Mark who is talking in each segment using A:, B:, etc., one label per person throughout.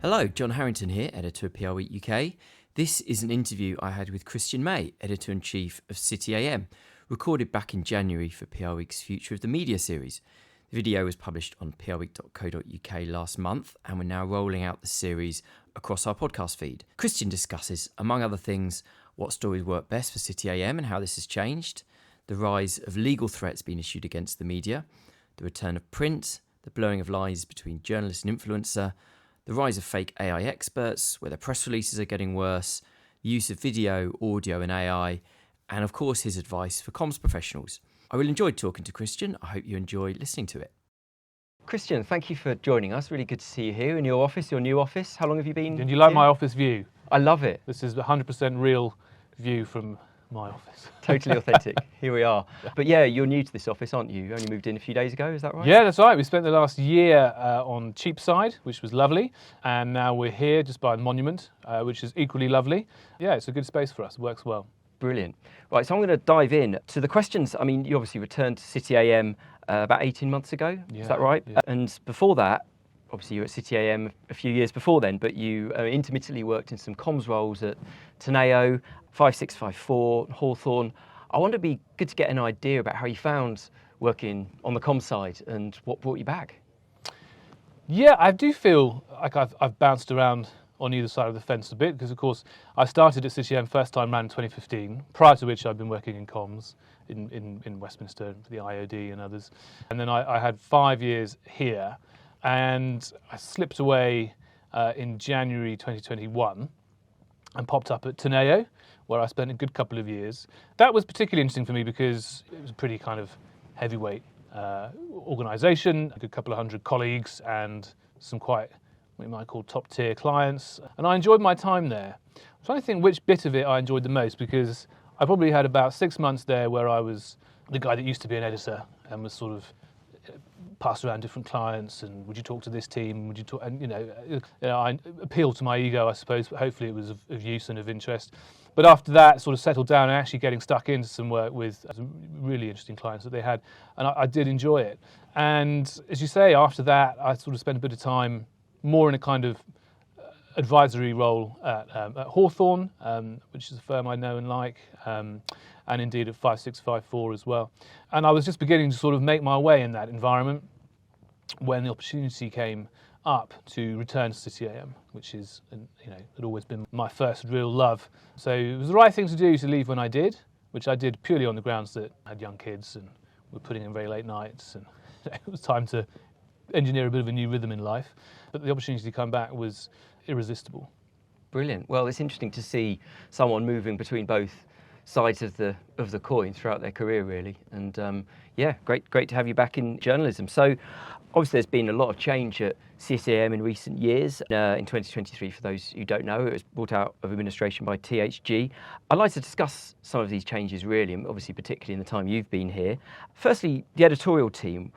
A: Hello, John Harrington here, editor of PRWeek UK. This is an interview I had with Christian May, editor-in-chief of City AM, recorded back in January for PRWeek's Future of the Media series. The video was published on prweek.co.uk last month, and we're now rolling out the series across our podcast feed. Christian discusses, among other things, what stories work best for City AM and how this has changed, the rise of legal threats being issued against the media, the return of print, the blurring of lines between journalist and influencer, the rise of fake AI experts, where their press releases are getting worse, the use of video, audio and AI, and of course his advice for comms professionals. I really enjoyed talking to Christian. I hope you enjoy listening to it. Christian, thank you for joining us. Really good to see you here in your office, your new office. How long have you been
B: Did you like
A: here?
B: my office view?
A: I love it.
B: This is a 100% real view from my office.
A: Totally authentic. Here we are. But yeah, you're new to this office, aren't you? You only moved in a few days ago, is that right?
B: Yeah, that's right. We spent the last year on Cheapside, which was lovely. And now we're here just by the Monument, which is equally lovely. Yeah, it's a good space for us. It works well.
A: Brilliant. Right, so I'm going to dive in to the questions. I mean, you obviously returned to City AM about 18 months ago.
B: Yeah,
A: is that right?
B: yeah.
A: And before that, obviously you were at City AM a few years before then, but you intermittently worked in some comms roles at Teneo, 5654, Hawthorne. I wonder, it'd be good to get an idea about how you found working on the comms side and what brought you back.
B: Yeah, I do feel like I've bounced around on either side of the fence a bit because, of course, I started at City AM first time around in 2015, prior to which I'd been working in comms in Westminster for the IOD and others. And then I had 5 years here, and I slipped away in January 2021 and popped up at Teneo, where I spent a good couple of years. That was particularly interesting for me because it was a pretty kind of heavyweight organisation, a good couple of hundred colleagues and some quite, what you might call, top-tier clients. And I enjoyed my time there. I'm trying to think which bit of it I enjoyed the most, because I probably had about 6 months there where I was the guy that used to be an editor and was sort of passed around different clients and would you talk to this team, would you talk, and I appealed to my ego, I suppose, but hopefully it was of use and of interest. But after that, sort of settled down and actually getting stuck into some work with some really interesting clients that they had, and I did enjoy it. And as you say, after that, I sort of spent a bit of time more in a kind of advisory role at Hawthorne, which is a firm I know and like, and indeed at 5654 as well. And I was just beginning to sort of make my way in that environment when the opportunity came up to return to City AM, which is, had always been my first real love. So it was the right thing to do to leave when I did, which I did purely on the grounds that I had young kids and were putting in very late nights, and it was time to engineer a bit of a new rhythm in life. But the opportunity to come back was irresistible.
A: Brilliant. Well, it's interesting to see someone moving between both sides of the coin throughout their career, really. And great to have you back in journalism. So obviously there's been a lot of change at CCAM in recent years. In 2023, for those who don't know, it was brought out of administration by THG. I'd like to discuss some of these changes, really, and obviously particularly in the time you've been here. Firstly, the editorial team.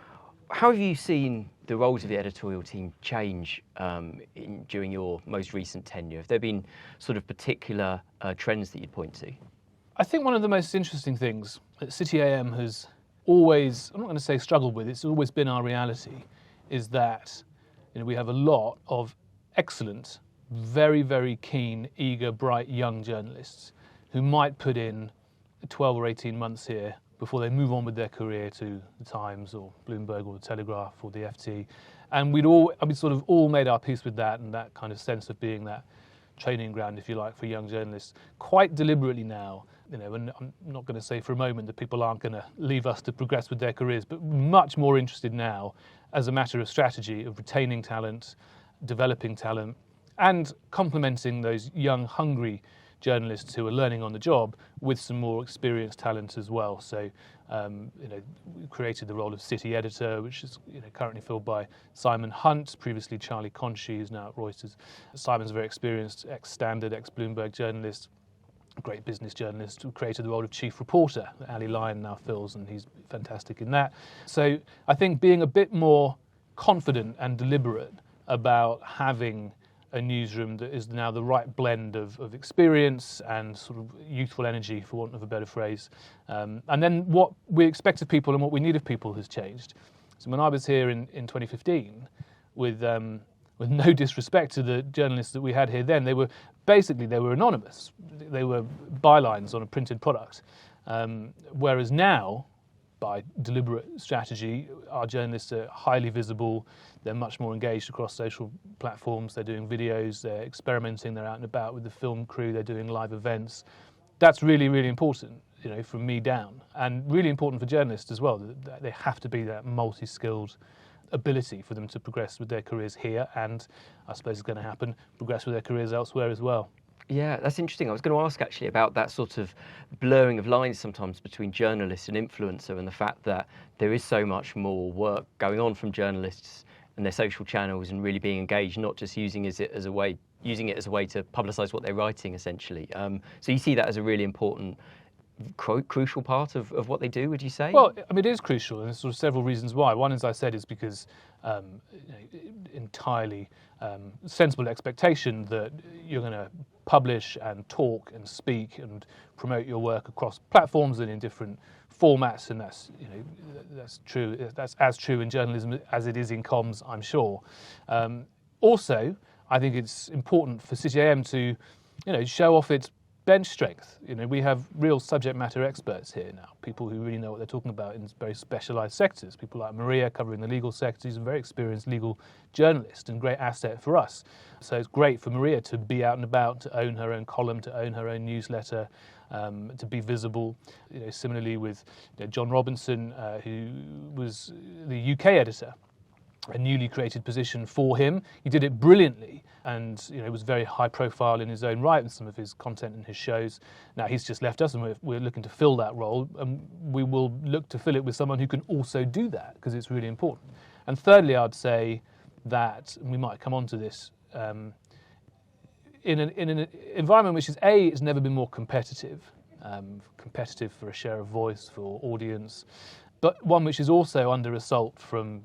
A: How have you seen the roles of the editorial team change during your most recent tenure? Have there been sort of particular trends that you'd point to?
B: I think one of the most interesting things that City AM has always, I'm not going to say struggled with, it's always been our reality, is that we have a lot of excellent, very, very keen, eager, bright young journalists who might put in 12 or 18 months here before they move on with their career to the Times or Bloomberg or the Telegraph or the FT. And we sort of all made our peace with that, and that kind of sense of being that training ground, if you like, for young journalists. Quite deliberately now, and I'm not going to say for a moment that people aren't going to leave us to progress with their careers, but much more interested now as a matter of strategy, of retaining talent, developing talent, and complementing those young, hungry journalists who are learning on the job with some more experienced talent as well. So, we created the role of city editor, which is currently filled by Simon Hunt, previously Charlie Conchie, who's now at Reuters. Simon's a very experienced ex-Standard, ex-Bloomberg journalist, a great business journalist, who created the role of chief reporter that Ali Lyon now fills, and he's fantastic in that. So I think being a bit more confident and deliberate about having a newsroom that is now the right blend of experience and sort of youthful energy, for want of a better phrase. And then what we expect of people and what we need of people has changed. So when I was here in 2015 with with no disrespect to the journalists that we had here then, they were anonymous. They were bylines on a printed product. Whereas now, by deliberate strategy, our journalists are highly visible. They're much more engaged across social platforms. They're doing videos, they're experimenting, they're out and about with the film crew, they're doing live events. That's really, really important, from me down, and really important for journalists as well. They have to be that multi-skilled ability for them to progress with their careers here, and I suppose it's going to happen, progress with their careers elsewhere as well.
A: Yeah, that's interesting. I was going to ask actually about that sort of blurring of lines sometimes between journalist and influencer, and the fact that there is so much more work going on from journalists and their social channels and really being engaged, not just using it as a way to publicise what they're writing, essentially. So you see that as a really important, crucial part of what they do, would you say?
B: Well, it is crucial, and there's sort of several reasons why. One, as I said, is because entirely sensible expectation that you're going to publish and talk and speak and promote your work across platforms and in different formats, and that's true. That's as true in journalism as it is in comms, I'm sure. Also, I think it's important for City AM to, show off its bench strength. We have real subject matter experts here now, people who really know what they're talking about in very specialised sectors. People like Maria covering the legal sector, who's a very experienced legal journalist and great asset for us. So it's great for Maria to be out and about, to own her own column, to own her own newsletter, to be visible. Similarly with John Robinson, who was the UK editor, a newly created position for him. He did it brilliantly, and was very high profile in his own right in some of his content and his shows. Now he's just left us, and we're looking to fill that role, and we will look to fill it with someone who can also do that, because it's really important. And thirdly, I'd say that, and we might come on to this, in an environment which has never been more competitive for a share of voice, for audience, but one which is also under assault from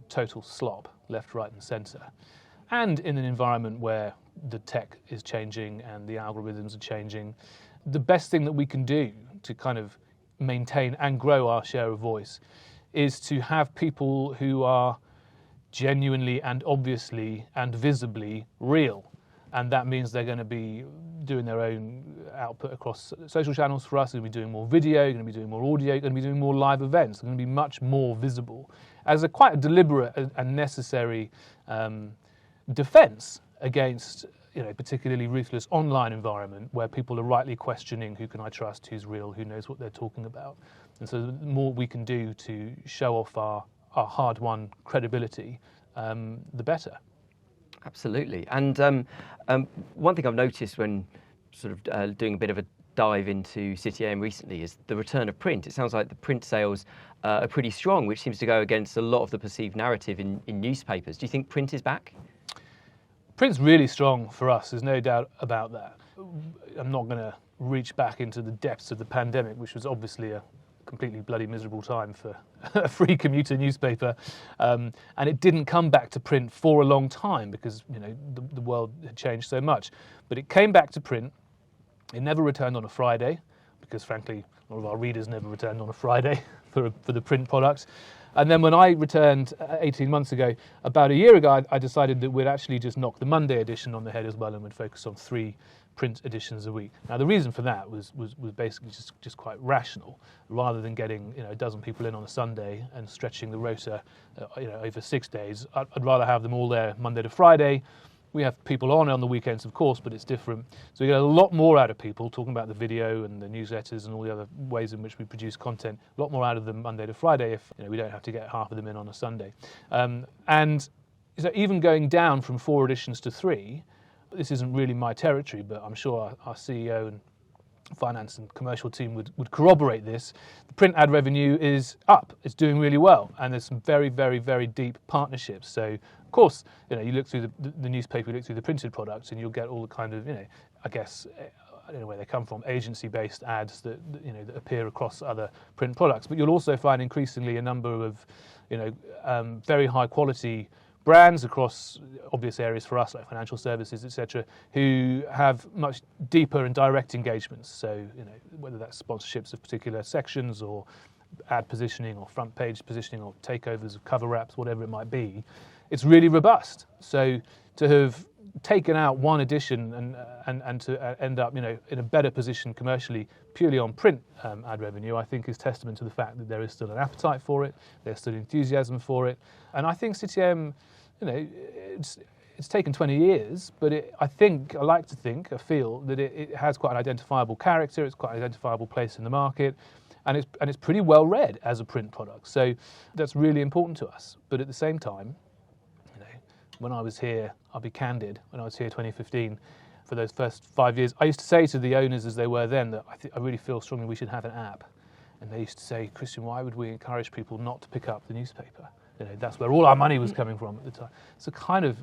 B: total slop, left, right and centre. And in an environment where the tech is changing and the algorithms are changing, the best thing that we can do to kind of maintain and grow our share of voice is to have people who are genuinely and obviously and visibly real. And that means they're going to be doing their own output across social channels for us. They're going to be doing more video, going to be doing more audio, going to be doing more live events. They're going to be much more visible as quite a deliberate and necessary defence against, particularly ruthless online environment where people are rightly questioning who can I trust, who's real, who knows what they're talking about. And so the more we can do to show off our hard-won credibility, the better.
A: Absolutely. And one thing I've noticed when sort of doing a bit of a dive into City AM recently is the return of print. It sounds like the print sales are pretty strong, which seems to go against a lot of the perceived narrative in newspapers. Do you think print is back?
B: Print's really strong for us, there's no doubt about that. I'm not going to reach back into the depths of the pandemic, which was obviously a completely bloody miserable time for a free commuter newspaper, and it didn't come back to print for a long time because the world had changed so much. But it came back to print. It never returned on a Friday because, frankly, a lot of our readers never returned on a Friday for the print product. And then when I returned 18 months ago, about a year ago, I decided that we'd actually just knock the Monday edition on the head as well, and we'd focus on 3 print editions a week. Now the reason for that was basically just quite rational. Rather than getting a dozen people in on a Sunday and stretching the rota over 6 days, I'd rather have them all there Monday to Friday. We have people on the weekends, of course, but it's different. So we get a lot more out of people talking about the video and the newsletters and all the other ways in which we produce content. A lot more out of them Monday to Friday if we don't have to get half of them in on a Sunday. And so even going down from 4 editions to 3, this isn't really my territory, but I'm sure our CEO and finance and commercial team would corroborate this. The print ad revenue is up. It's doing really well. And there's some very, very, very deep partnerships. So, of course, you look through the newspaper, you look through the printed products, and you'll get all the kind of, I guess, I don't know where they come from, agency-based ads that appear across other print products. But you'll also find increasingly a number of, very high-quality brands across obvious areas for us, like financial services, etc., who have much deeper and direct engagements. So, whether that's sponsorships of particular sections or ad positioning or front page positioning or takeovers of cover wraps, whatever it might be, it's really robust. So to have taken out one edition and to end up, in a better position commercially purely on print ad revenue, I think is testament to the fact that there is still an appetite for it, there's still enthusiasm for it, and I think City AM, it's taken 20 years, but I feel that it has quite an identifiable character, it's quite an identifiable place in the market, and it's pretty well read as a print product. So that's really important to us. But at the same time, when I was here, I'll be candid, when I was here 2015, for those first 5 years, I used to say to the owners as they were then that I really feel strongly we should have an app. And they used to say, Christian, why would we encourage people not to pick up the newspaper? That's where all our money was coming from at the time. It's a kind of,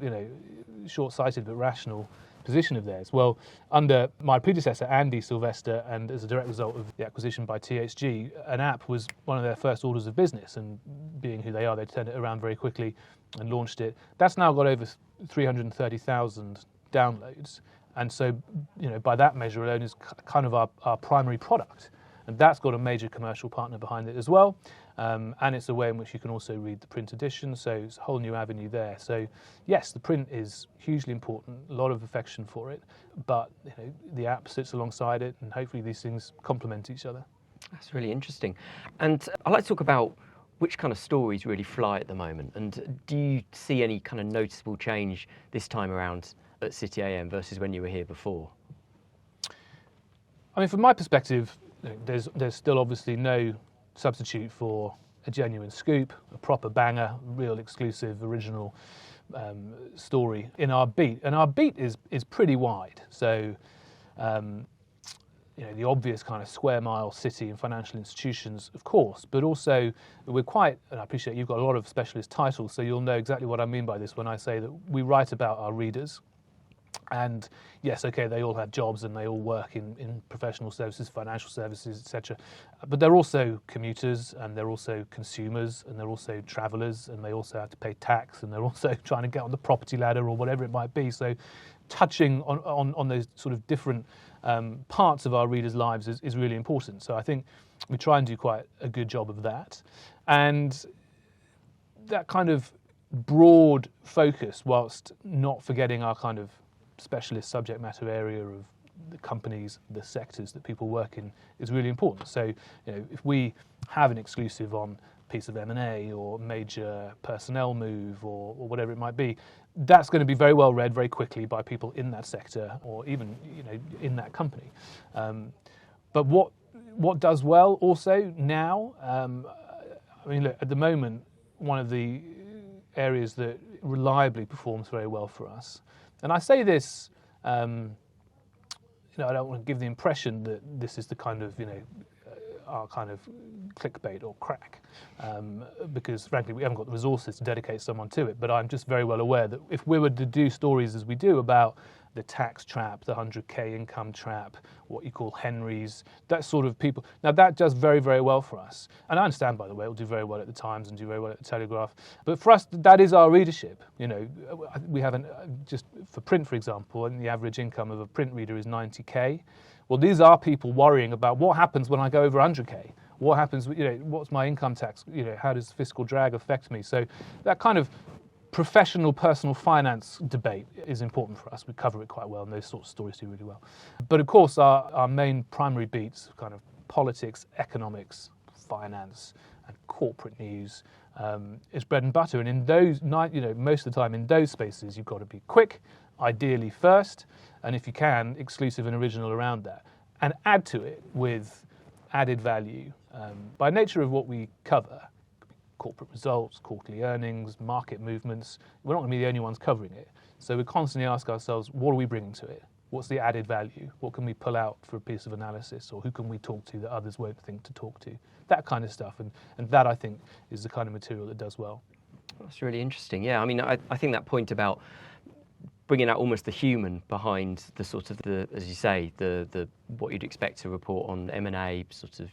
B: short-sighted but rational position of theirs. Well, under my predecessor, Andy Sylvester, and as a direct result of the acquisition by THG, an app was one of their first orders of business, and being who they are, they turned it around very quickly and launched it. That's now got over 330,000 downloads, and so, by that measure alone is kind of our primary product. And that's got a major commercial partner behind it as well. And it's a way in which you can also read the print edition, so it's a whole new avenue there. So yes, the print is hugely important, a lot of affection for it, but the app sits alongside it, and hopefully these things complement each other.
A: That's really interesting. And I'd like to talk about which kind of stories really fly at the moment, and do you see any kind of noticeable change this time around at City AM versus when you were here before?
B: I mean, from my perspective, there's still obviously no substitute for a genuine scoop, a proper banger, real exclusive, original story in our beat. And our beat is pretty wide. So, the obvious kind of square mile city and financial institutions, of course, but also we're quite, and I appreciate you've got a lot of specialist titles, so you'll know exactly what I mean by this when I say that we write about our readers. And yes, okay, they all have jobs and they all work in professional services, financial services, etc. But they're also commuters, and they're also consumers, and they're also travellers, and they also have to pay tax, and they're also trying to get on the property ladder or whatever it might be. So touching on those sort of different parts of our readers' lives is really important. So I think we try and do quite a good job of that. And that kind of broad focus, whilst not forgetting our kind of specialist subject matter area of the companies, the sectors that people work in, is really important. So, if we have an exclusive on a piece of M&A or major personnel move or whatever it might be, that's going to be very well read very quickly by people in that sector or even in that company. But what does well also now? Look, at the moment, one of the areas that reliably performs very well for us. And I say this, I don't want to give the impression that this is the kind of, our kind of clickbait or crack, because frankly we haven't got the resources to dedicate someone to it. But I'm just very well aware that if we were to do stories as we do about the tax trap, the 100k income trap, what you call Henrys, that sort of people. Now that does very, very well for us. And I understand, by the way, it will do very well at the Times and do very well at the Telegraph. But for us, that is our readership. We haven't, just for print, for example, and the average income of a print reader is 90k. Well, these are people worrying about what happens when I go over 100k. What happens, what's my income tax? How does fiscal drag affect me? So that kind of professional personal finance debate is important for us. We cover it quite well, and those sorts of stories do really well. But of course, our main primary beats, kind of politics, economics, finance, and corporate news, is bread and butter. And in those, most of the time in those spaces, you've got to be quick, ideally first, and if you can, exclusive and original around that, and add to it with added value. By nature of what we cover, corporate results, quarterly earnings, market movements, we're not going to be the only ones covering it. So we constantly ask ourselves, what are we bringing to it? What's the added value? What can we pull out for a piece of analysis? Or who can we talk to that others won't think to talk to? That kind of stuff. And that, I think, is the kind of material that does well.
A: That's really interesting. Yeah, I think that point about bringing out almost the human behind the sort of as you say, the what you'd expect to report on M&A, sort of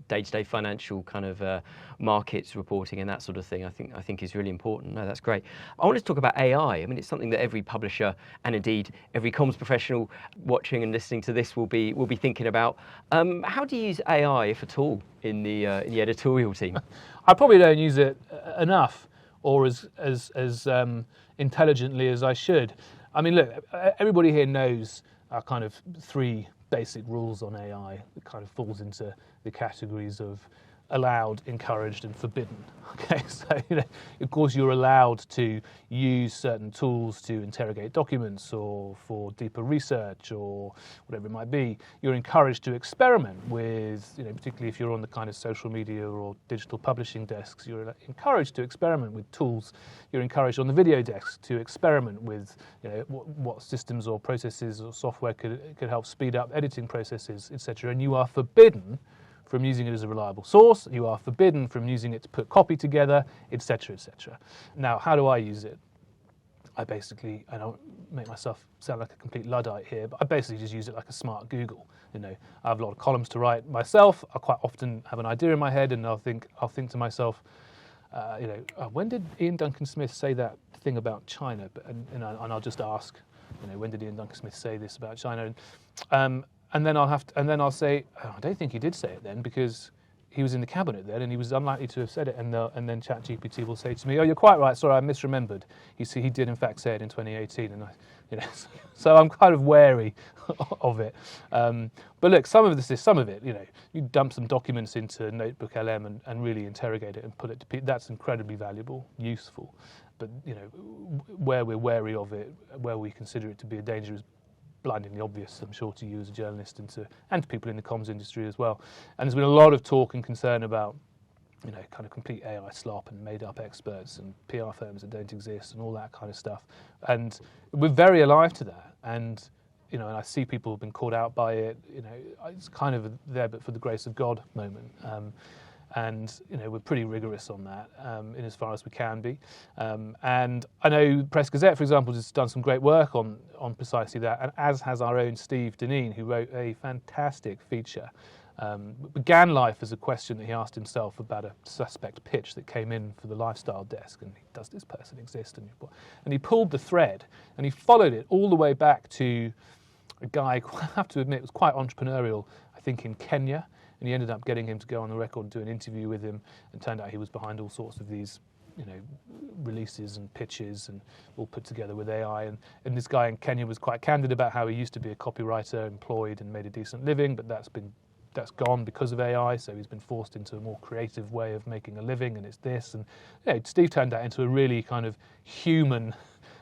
A: day-to-day financial kind of markets reporting and that sort of thing. I think is really important. No, that's great. I want to talk about AI. It's something that every publisher and indeed every comms professional watching and listening to this will be thinking about. How do you use AI, if at all, in the editorial team?
B: I probably don't use it enough or as intelligently as I should. I mean, look, everybody here knows our kind of 3 basic rules on AI. It kind of falls into the categories of allowed, encouraged, and forbidden. Okay, so of course you're allowed to use certain tools to interrogate documents or for deeper research or whatever it might be. You're encouraged to experiment with, particularly if you're on the kind of social media or digital publishing desks, you're encouraged to experiment with tools. You're encouraged on the video desk to experiment with, what systems or processes or software could help speed up editing processes, etc. And you are forbidden from using it as a reliable source. You are forbidden from using it to put copy together, etc., etc. Now, how do I use it? I don't make myself sound like a complete Luddite here, but I basically just use it like a smart Google. I have a lot of columns to write myself. I quite often have an idea in my head, and I'll think to myself, when did Ian Duncan Smith say that thing about China? And I'll just ask, when did Ian Duncan Smith say this about China? And then I'll say, I don't think he did say it then, because he was in the cabinet then and he was unlikely to have said it. And then ChatGPT will say to me, oh, you're quite right, sorry, I misremembered. He did in fact say it in 2018. And so I'm kind of wary of it. But look, some of it, you dump some documents into Notebook LM and really interrogate it and put it to that's incredibly valuable, useful. But where we're wary of it, where we consider it to be a danger is blindingly obvious, I'm sure, to you as a journalist and to people in the comms industry as well. And there's been a lot of talk and concern about, kind of complete AI slop and made-up experts and PR firms that don't exist and all that kind of stuff. And we're very alive to that. And and I see people who've been caught out by it. It's kind of a there but for the grace of God moment. And we're pretty rigorous on that in as far as we can be. And I know Press Gazette, for example, has done some great work on precisely that, and as has our own Steve Deneen, who wrote a fantastic feature. Began life as a question that he asked himself about a suspect pitch that came in for the lifestyle desk, and does this person exist? And he pulled the thread, and he followed it all the way back to a guy, I have to admit, was quite entrepreneurial, I think in Kenya. And he ended up getting him to go on the record and do an interview with him, and turned out he was behind all sorts of these, releases and pitches, and all put together with AI. And this guy in Kenya was quite candid about how he used to be a copywriter, employed and made a decent living, but that's gone because of AI. So he's been forced into a more creative way of making a living, and it's this. And Steve turned that into a really kind of human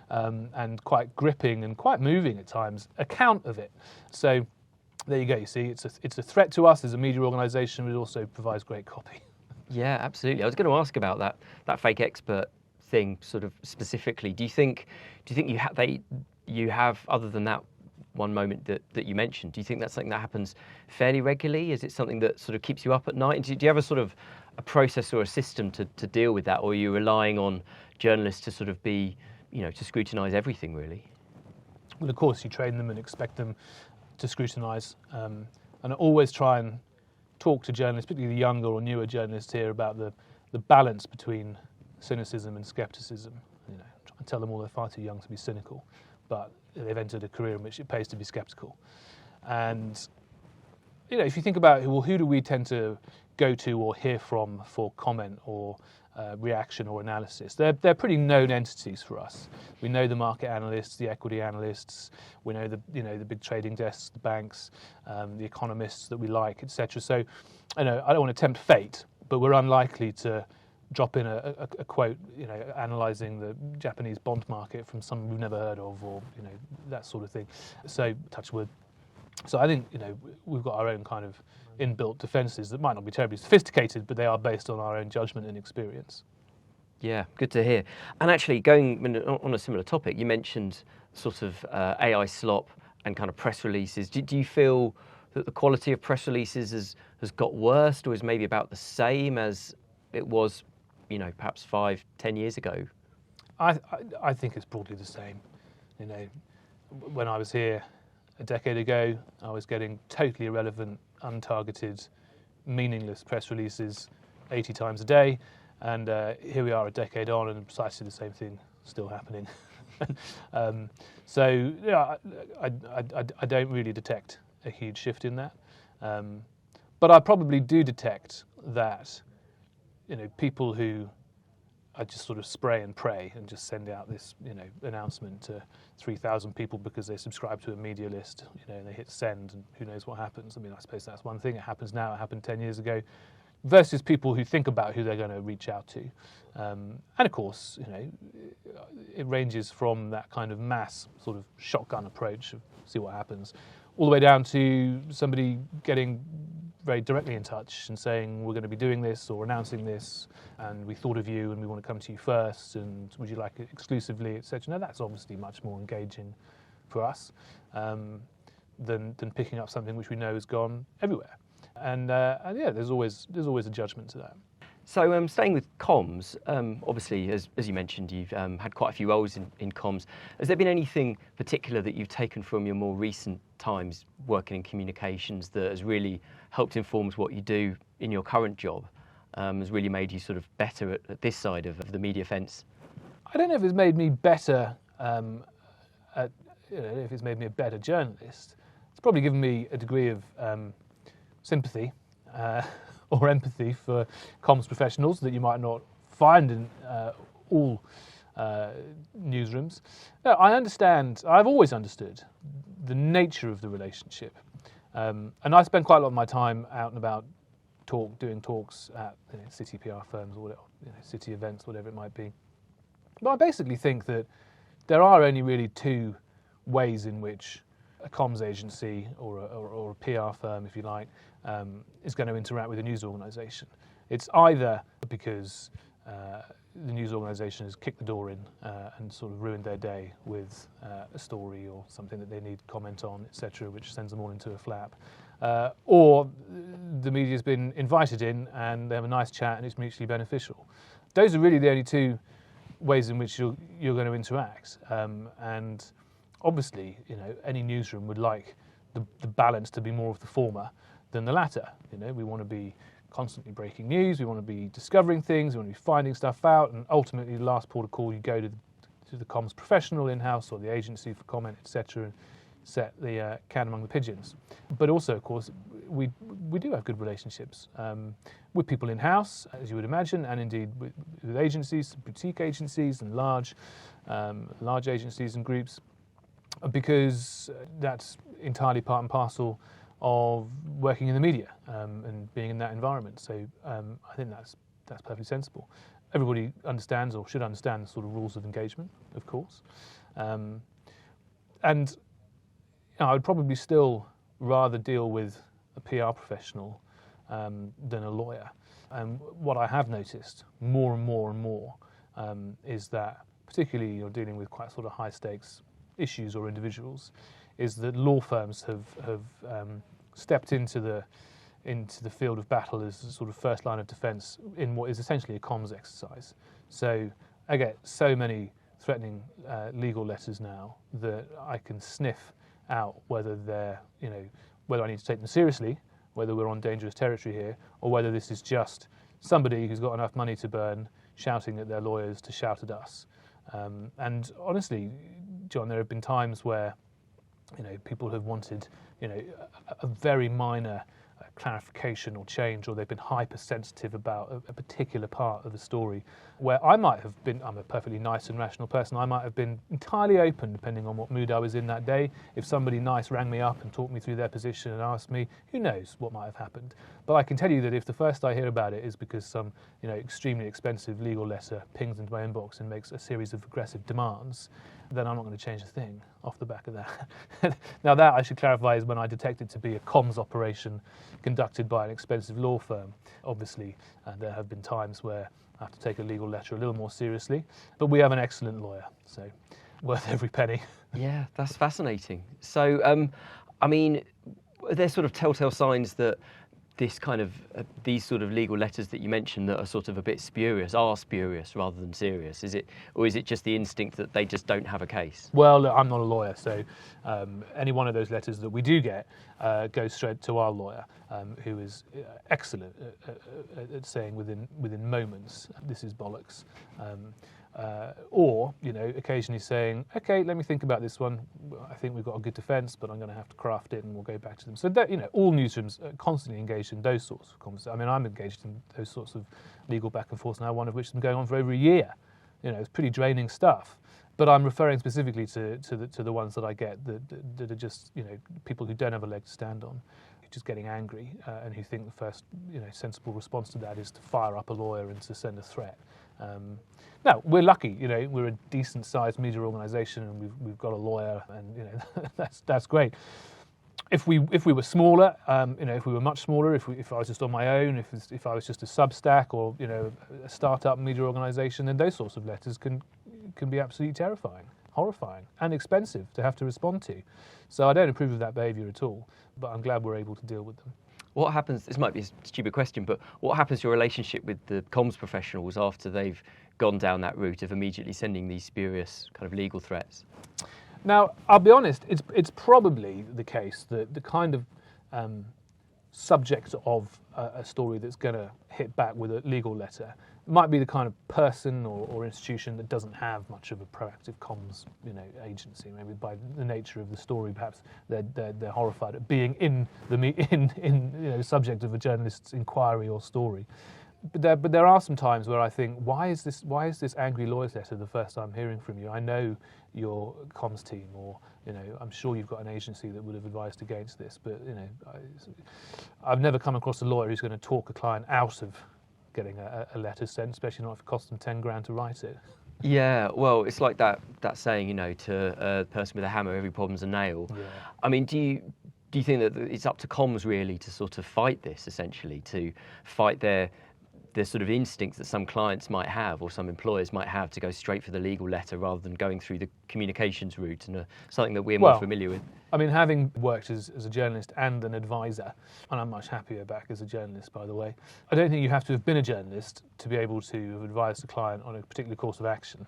B: and quite gripping and quite moving at times account of it. So there you go. You see, it's a threat to us as a media organisation, but it also provides great copy.
A: Yeah, absolutely. I was going to ask about that fake expert thing, sort of specifically. Do you think you have other than that one moment that you mentioned? Do you think that's something that happens fairly regularly? Is it something that sort of keeps you up at night? Do you have a sort of a process or a system to deal with that, or are you relying on journalists to sort of be, to scrutinise everything really?
B: Well, of course, you train them and expect them to scrutinise, and I always try and talk to journalists, particularly the younger or newer journalists here, about the balance between cynicism and scepticism. Try and tell them all they're far too young to be cynical, but they've entered a career in which it pays to be sceptical. And if you think about who do we tend to go to or hear from for comment or reaction or analysis, they're pretty known entities for us. We know the market analysts, the equity analysts, we know the big trading desks, the banks, the economists that we like, etc. So I don't want to tempt fate, but we're unlikely to drop in a quote, analysing the Japanese bond market from someone we've never heard of, or that sort of thing. So touch wood. So I think we've got our own kind of inbuilt defences that might not be terribly sophisticated, but they are based on our own judgment and experience.
A: Yeah, good to hear. And actually, going on a similar topic, you mentioned sort of AI slop and kind of press releases. Do you feel that the quality of press releases has got worse, or is maybe about the same as it was, perhaps 5-10 years ago?
B: I think it's broadly the same. When I was here a decade ago, I was getting totally irrelevant, untargeted, meaningless press releases 80 times a day, and here we are a decade on, and precisely the same thing still happening. So I don't really detect a huge shift in that, but I probably do detect that people who I just sort of spray and pray and just send out this, announcement to 3,000 people because they subscribe to a media list, and they hit send, and who knows what happens. I mean, I suppose that's one thing. It happens now. It happened 10 years ago. Versus people who think about who they're going to reach out to. And of course, it ranges from that kind of mass sort of shotgun approach of see what happens, all the way down to somebody getting very directly in touch and saying, we're going to be doing this or announcing this, and we thought of you and we want to come to you first, and would you like it exclusively, etc. Now, that's obviously much more engaging for us than picking up something which we know has gone everywhere. And yeah, there's always a judgment to that.
A: So staying with comms, obviously, as you mentioned, you've had quite a few roles in comms. Has there been anything particular that you've taken from your more recent times working in communications that has really helped inform what you do in your current job, has really made you sort of better at this side of the media fence?
B: I don't know if it's made me better, if it's made me a better journalist. It's probably given me a degree of sympathy or empathy for comms professionals that you might not find in all newsrooms. No, I've always understood the nature of the relationship. And I spend quite a lot of my time out and about doing talks at city PR firms or city events, whatever it might be. But I basically think that there are only really two ways in which a comms agency or a PR firm, if you like, is going to interact with a news organisation. It's either because the news organisation has kicked the door in and sort of ruined their day with a story or something that they need comment on, etc., which sends them all into a flap, or the media's been invited in and they have a nice chat and it's mutually beneficial. Those are really the only two ways in which you're going to interact, and obviously, any newsroom would like the balance to be more of the former than the latter. We want to be constantly breaking news, we want to be discovering things, we want to be finding stuff out, and ultimately the last port of call you go to the comms professional in-house or the agency for comment, etc., and set the cat among the pigeons. But also, of course, we do have good relationships with people in-house, as you would imagine, and indeed with agencies, boutique agencies and large agencies and groups, because that's entirely part and parcel of working in the media and being in that environment. So I think that's perfectly sensible. Everybody understands or should understand the sort of rules of engagement, of course. And I would probably still rather deal with a PR professional than a lawyer. And what I have noticed more and more is that, particularly you're dealing with quite sort of high stakes issues or individuals, is that law firms have stepped into the field of battle as a sort of first line of defence in what is essentially a comms exercise. So I get so many threatening legal letters now that I can sniff out whether they're, whether I need to take them seriously, whether we're on dangerous territory here, or whether this is just somebody who's got enough money to burn shouting at their lawyers to shout at us. And honestly, John, there have been times where people have wanted a very minor clarification or change, or they've been hypersensitive about a particular part of the story, where I might have been, I'm a perfectly nice and rational person, I might have been entirely open depending on what mood I was in that day. If somebody nice rang me up and talked me through their position and asked me, who knows what might have happened. But I can tell you that if the first I hear about it is because some extremely expensive legal letter pings into my inbox and makes a series of aggressive demands, then I'm not going to change a thing off the back of that. Now that, I should clarify, is when I detect it to be a comms operation conducted by an expensive law firm. Obviously, there have been times where I have to take a legal letter a little more seriously, but we have an excellent lawyer, so worth every penny.
A: Yeah, that's fascinating. So, I mean, are there sort of telltale signs that this kind of these sort of legal letters that you mentioned that are sort of a bit spurious are spurious rather than serious? Is it just the instinct that they just don't have a case?
B: Well, look, I'm not a lawyer, so any one of those letters that we do get goes straight to our lawyer, who is excellent at saying within moments, this is bollocks. Or, occasionally saying, okay, let me think about this one. I think we've got a good defence, but I'm going to have to craft it and we'll go back to them. So that, all newsrooms are constantly engaged in those sorts of conversations. I mean, I'm engaged in those sorts of legal back and forth now, one of which has been going on for over a year. It's pretty draining stuff. But I'm referring specifically to the ones that I get that are just, people who don't have a leg to stand on, who are just getting angry and who think the first, sensible response to that is to fire up a lawyer and to send a threat. Now, we're lucky, we're a decent-sized media organisation and we've got a lawyer and, that's great. If we were smaller, if we were much smaller, if I was just on my own, if I was just a Substack or, a start-up media organisation, then those sorts of letters can be absolutely terrifying, horrifying and expensive to have to respond to. So I don't approve of that behaviour at all, but I'm glad we're able to deal with them.
A: What happens, this might be a stupid question, but what happens to your relationship with the comms professionals after they've gone down that route of immediately sending these spurious kind of legal threats?
B: Now, I'll be honest, it's probably the case that the kind of subject of a story that's going to hit back with a legal letter might be the kind of person or institution that doesn't have much of a proactive comms, agency. Maybe by the nature of the story, perhaps they're horrified at being in the subject of a journalist's inquiry or story. But there are some times where I think, why is this angry lawyer's letter the first I'm hearing from you? I know your comms team, or I'm sure you've got an agency that would have advised against this. But I've never come across a lawyer who's going to talk a client out of getting a letter sent, especially not if it costs them 10 grand to write it.
A: Yeah, well, it's like that saying, to a person with a hammer, every problem's a nail. Yeah. I mean, do you think that it's up to comms really to sort of fight this, essentially, to fight their sort of instincts that some clients might have or some employers might have to go straight for the legal letter rather than going through the communications route, and something that we're more familiar with? I
B: mean, having worked as a journalist and an advisor, and I'm much happier back as a journalist, by the way, I don't think you have to have been a journalist to be able to have advised a client on a particular course of action.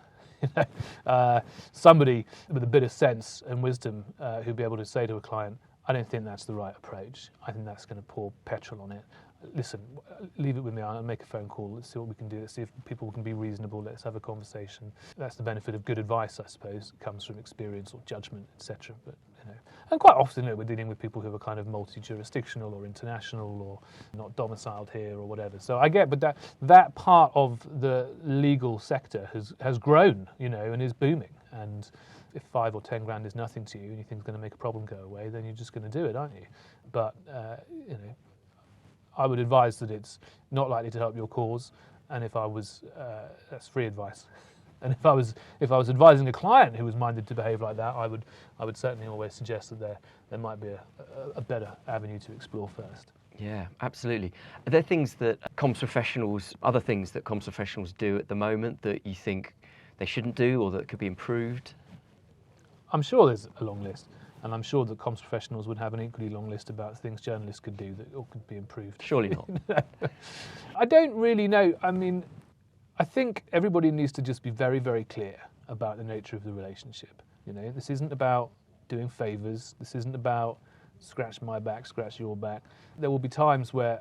B: Somebody with a bit of sense and wisdom who'd be able to say to a client, I don't think that's the right approach. I think that's going to pour petrol on it. Listen, leave it with me. I'll make a phone call. Let's see what we can do. Let's see if people can be reasonable. Let's have a conversation. That's the benefit of good advice, I suppose. It comes from experience or judgment, etc. But and quite often we're dealing with people who are kind of multi-jurisdictional or international or not domiciled here or whatever. So I get, but that part of the legal sector has grown, and is booming. And if 5 or 10 grand is nothing to you, and you think it's going to make a problem go away, then you're just going to do it, aren't you? But I would advise that it's not likely to help your cause, and if I was, that's free advice. And if I was advising a client who was minded to behave like that, I would certainly always suggest that there might be a better avenue to explore first.
A: Yeah, absolutely. Are there things that other things that comms professionals do at the moment that you think they shouldn't do or that could be improved?
B: I'm sure there's a long list. And I'm sure that comms professionals would have an equally long list about things journalists could do that or could be improved.
A: Surely not.
B: I don't really know. I mean, I think everybody needs to just be very, very clear about the nature of the relationship. This isn't about doing favours. This isn't about scratch my back, scratch your back. There will be times where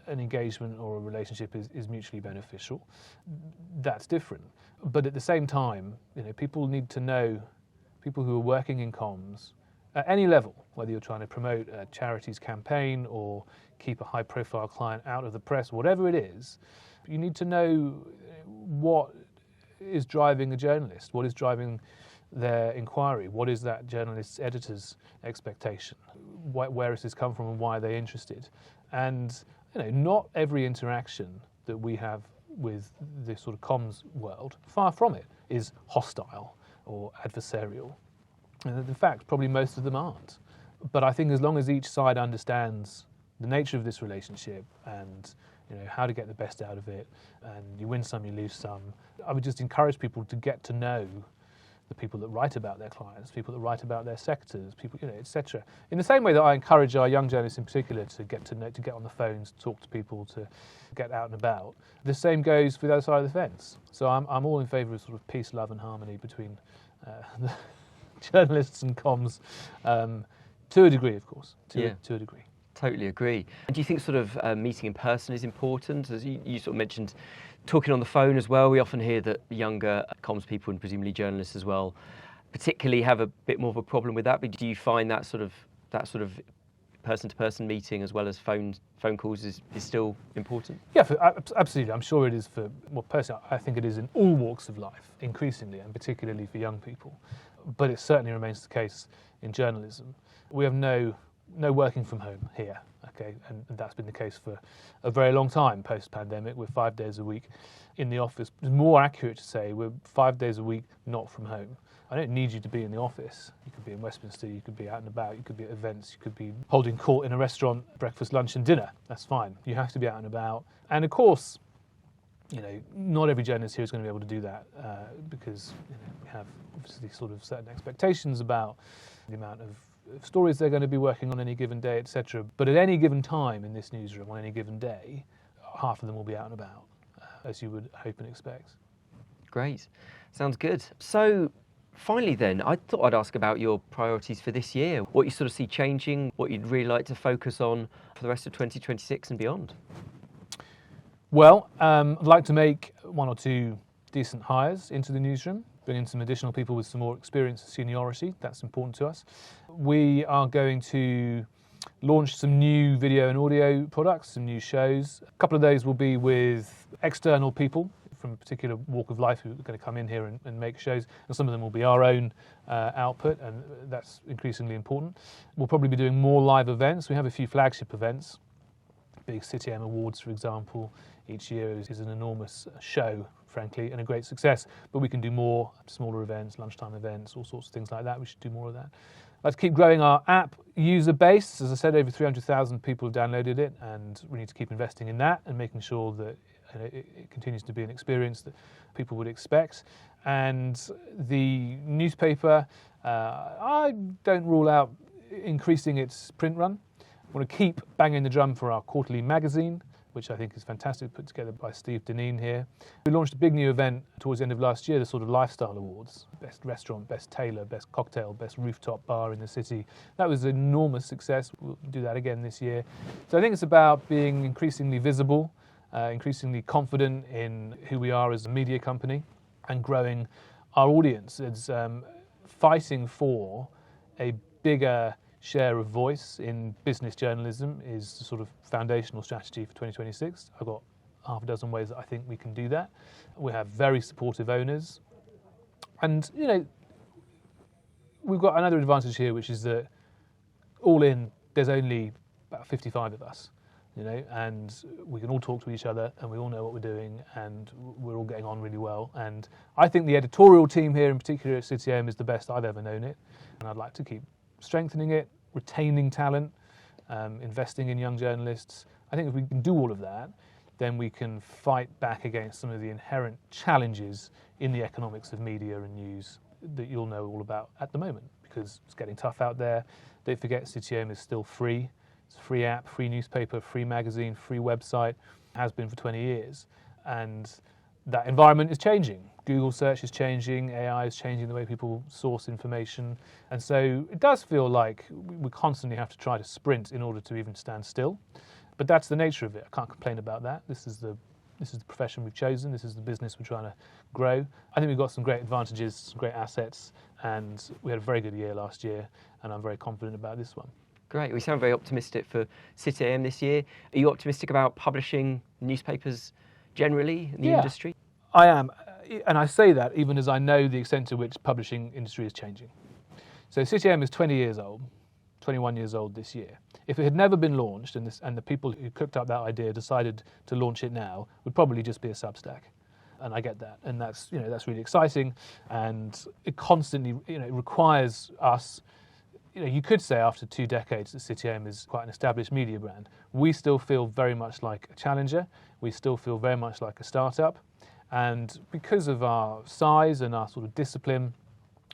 B: an engagement or a relationship is mutually beneficial. That's different. But at the same time, people need to know, people who are working in comms, at any level, whether you're trying to promote a charity's campaign or keep a high-profile client out of the press, whatever it is, you need to know what is driving a journalist, what is driving their inquiry, what is that journalist's editor's expectation, where has this come from and why are they interested. And not every interaction that we have with this sort of comms world, far from it, is hostile or adversarial. And in fact, probably most of them aren't. But I think as long as each side understands the nature of this relationship and how to get the best out of it, and you win some, you lose some, I would just encourage people to get to know the people that write about their clients, people that write about their sectors, people, etc. In the same way that I encourage our young journalists in particular to get to know, to get on the phones, to talk to people, to get out and about. The same goes for the other side of the fence. So I'm all in favour of sort of peace, love, and harmony between the journalists and comms, to a degree, of course, to a degree.
A: Totally agree. And do you think sort of meeting in person is important? As you sort of mentioned, talking on the phone as well, we often hear that younger comms people and presumably journalists as well, particularly have a bit more of a problem with that. But do you find that sort of person-to-person meeting as well as phone calls is still important?
B: Yeah, absolutely. I'm sure it is for, well, personally, I think it is in all walks of life, increasingly, and particularly for young people. But it certainly remains the case in journalism. We have no working from home here, okay, and that's been the case for a very long time post-pandemic. We're 5 days a week in the office. It's more accurate to say we're 5 days a week not from home. I don't need you to be in the office. You could be in Westminster, you could be out and about, you could be at events, you could be holding court in a restaurant, breakfast, lunch and dinner. That's fine. You have to be out and about. And of course, not every journalist here is going to be able to do that because we have obviously sort of certain expectations about the amount of stories they're going to be working on any given day, etc. But at any given time in this newsroom, on any given day, half of them will be out and about, as you would hope and expect.
A: Great. Sounds good. So finally then, I thought I'd ask about your priorities for this year, what you sort of see changing, what you'd really like to focus on for the rest of 2026 and beyond.
B: Well, I'd like to make 1 or 2 decent hires into the newsroom, bring in some additional people with some more experience and seniority. That's important to us. We are going to launch some new video and audio products, some new shows. A couple of those will be with external people from a particular walk of life who are going to come in here and make shows, and some of them will be our own output, and that's increasingly important. We'll probably be doing more live events. We have a few flagship events. Big City M Awards, for example, each year is an enormous show, frankly, and a great success. But we can do more smaller events, lunchtime events, all sorts of things like that. We should do more of that. Let's keep growing our app user base. As I said, over 300,000 people have downloaded it, and we need to keep investing in that and making sure that it continues to be an experience that people would expect. And the newspaper, I don't rule out increasing its print run. I want to keep banging the drum for our quarterly magazine, which I think is fantastic, put together by Steve Deneen here. We launched a big new event towards the end of last year, the sort of lifestyle awards. Best restaurant, best tailor, best cocktail, best rooftop bar in the city. That was an enormous success. We'll do that again this year. So I think it's about being increasingly visible, increasingly confident in who we are as a media company, and growing our audience. It's fighting for a bigger share of voice in business journalism is the sort of foundational strategy for 2026. I've got half a dozen ways that I think we can do that. We have very supportive owners. And, we've got another advantage here, which is that all in, there's only about 55 of us, and we can all talk to each other and we all know what we're doing and we're all getting on really well. And I think the editorial team here, in particular at City AM, is the best I've ever known it. And I'd like to keep strengthening it, retaining talent, investing in young journalists. I think if we can do all of that, then we can fight back against some of the inherent challenges in the economics of media and news that you'll know all about at the moment, because it's getting tough out there. Don't forget, City AM is still free. It's a free app, free newspaper, free magazine, free website, has been for 20 years. And that environment is changing. Google search is changing, AI is changing the way people source information. And so it does feel like we constantly have to try to sprint in order to even stand still. But that's the nature of it. I can't complain about that. This is the profession we've chosen. This is the business we're trying to grow. I think we've got some great advantages, some great assets, and we had a very good year last year, and I'm very confident about this one.
A: Great. We sound very optimistic for City AM this year. Are you optimistic about publishing newspapers generally in the industry?
B: I am. And I say that even as I know the extent to which publishing industry is changing. So City AM is 20 years old, 21 years old this year. If it had never been launched and the people who cooked up that idea decided to launch it now, would probably just be a Substack. And I get that. And that's really exciting. And it constantly, it requires us, you could say after 2 decades that City AM is quite an established media brand. We still feel very much like a challenger. We still feel very much like a startup. And because of our size and our sort of discipline,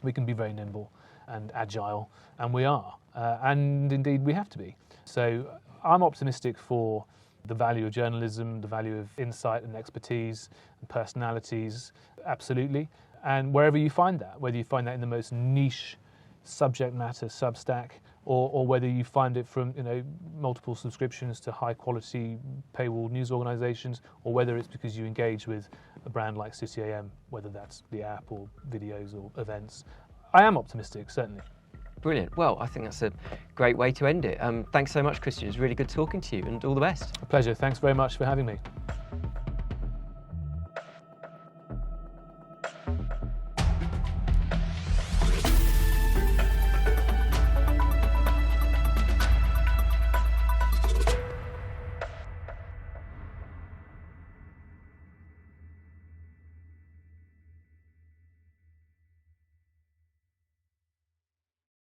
B: we can be very nimble and agile, and we are. And indeed, we have to be. So I'm optimistic for the value of journalism, the value of insight and expertise and personalities, absolutely. And wherever you find that, whether you find that in the most niche subject matter Substack or whether you find it from multiple subscriptions to high quality paywall news organisations, or whether it's because you engage with a brand like City AM, whether that's the app or videos or events. I am optimistic, certainly.
A: Brilliant. Well, I think that's a great way to end it. Thanks so much, Christian. It's really good talking to you, and all the best.
B: A pleasure. Thanks very much for having me.